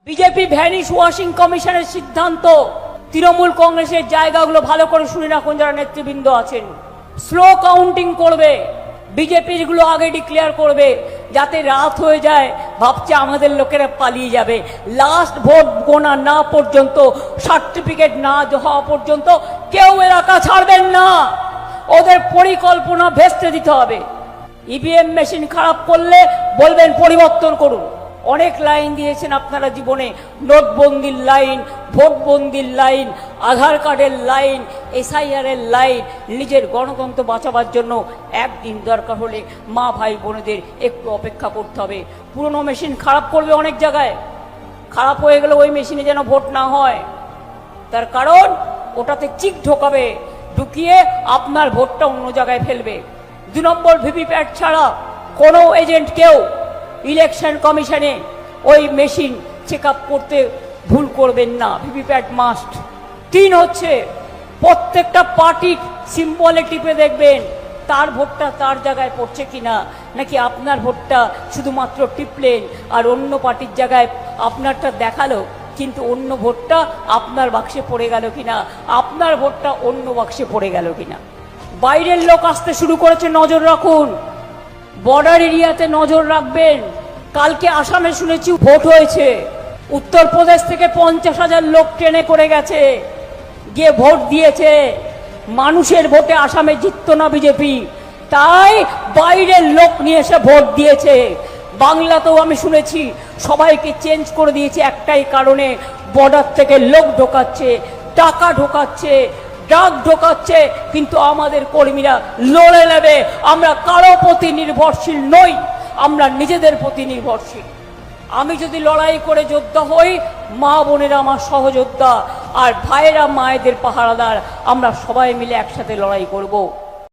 BJP vanish washing কমিশনের সিদ্ধান্ত তৃণমূল কংগ্রেসের জায়গাগুলো ভালো করে শুনে রাখুন যারা নেতৃবৃন্দ আছেন। স্লো কাউন্টিং করবে, বিজেপির গুলো আগে ডিক্লেয়ার করবে, যাতে রাত হয়ে যায় ভাবছে আমাদের লোকেরা পালিয়ে যাবে। লাস্ট ভোট গোনা না পর্যন্ত, সার্টিফিকেট না হওয়া পর্যন্ত কেউ এলাকা ছাড়বেন না। ওদের পরিকল্পনা ভেস্তে দিতে হবে। ইভিএম মেশিন খারাপ করলে বলবেন পরিবর্তন করুন। অনেক লাইন দিয়েছেন আপনারা জীবনে, নোটবন্দির লাইন, ভোটবন্দির লাইন, আধার কার্ডের লাইন, এসআইআর এর লাইন। নিজের গণতন্ত্র বাঁচাবার জন্য একদিন দরকার হলে মা ভাই বোনেদের একটু অপেক্ষা করতে হবে। পুরনো মেশিন খারাপ করবে অনেক জায়গায়, খারাপ হয়ে গেলে ওই মেশিনে যেন ভোট না হয়। তার কারণ ওটাতে চিক ঢোকাবে, ঢুকিয়ে আপনার ভোটটা অন্য জায়গায় ফেলবে। 2 নম্বর, ভিভিপ্যাট ছাড়া কোনো এজেন্ট কেউ ইলেকশন কমিশনে ওই মেশিন চেক আপ করতে ভুল করবেন না, ভিভিপ্যাট মাস্ট। 3 হচ্ছে, প্রত্যেকটা পার্টির সিম্বলে টিপে দেখবেন তার ভোটটা তার জায়গায় পড়ছে কিনা, নাকি আপনার ভোটটা শুধুমাত্র টিপলেন আর অন্য পার্টির জায়গায় আপনারটা দেখালো কিন্তু অন্য ভোটটা আপনার বাক্সে পড়ে গেল কিনা, আপনার ভোটটা অন্য বাক্সে পড়ে গেল কিনা। বাইরের লোক আসতে শুরু করেছে, নজর রাখুন। বর্ডার এরিয়াতে নজর রাখবেন। কালকে আসামে শুনেছি ভোট হয়েছে, উত্তরপ্রদেশ থেকে 50,000 লোক ট্রেনে করে গেছে, গিয়ে ভোট দিয়েছে। মানুষের ভোটে আসামে জিতত না বিজেপি, তাই বাইরের লোক নিয়ে এসে ভোট দিয়েছে। বাংলাতেও আমি শুনেছি সবাইকে চেঞ্জ করে দিয়েছে একটাই কারণে, বর্ডার থেকে লোক ঢোকাচ্ছে, টাকা ঢোকাচ্ছে, ড্রাগ ঢোকাচ্ছে, কিন্তু আমাদের কর্মীরা লড়ে নেবে। আমরা কারো প্রতি নির্ভরশীল নই, আমরা নিজেদের প্রতি নির্ভরশীল। আমি যদি লড়াই করে যোদ্ধা হই, মা বোনেরা আমার সহযোদ্ধা, আর ভাইয়েরা মায়েদের পাহারাদার। আমরা সবাই মিলে একসাথে লড়াই করব।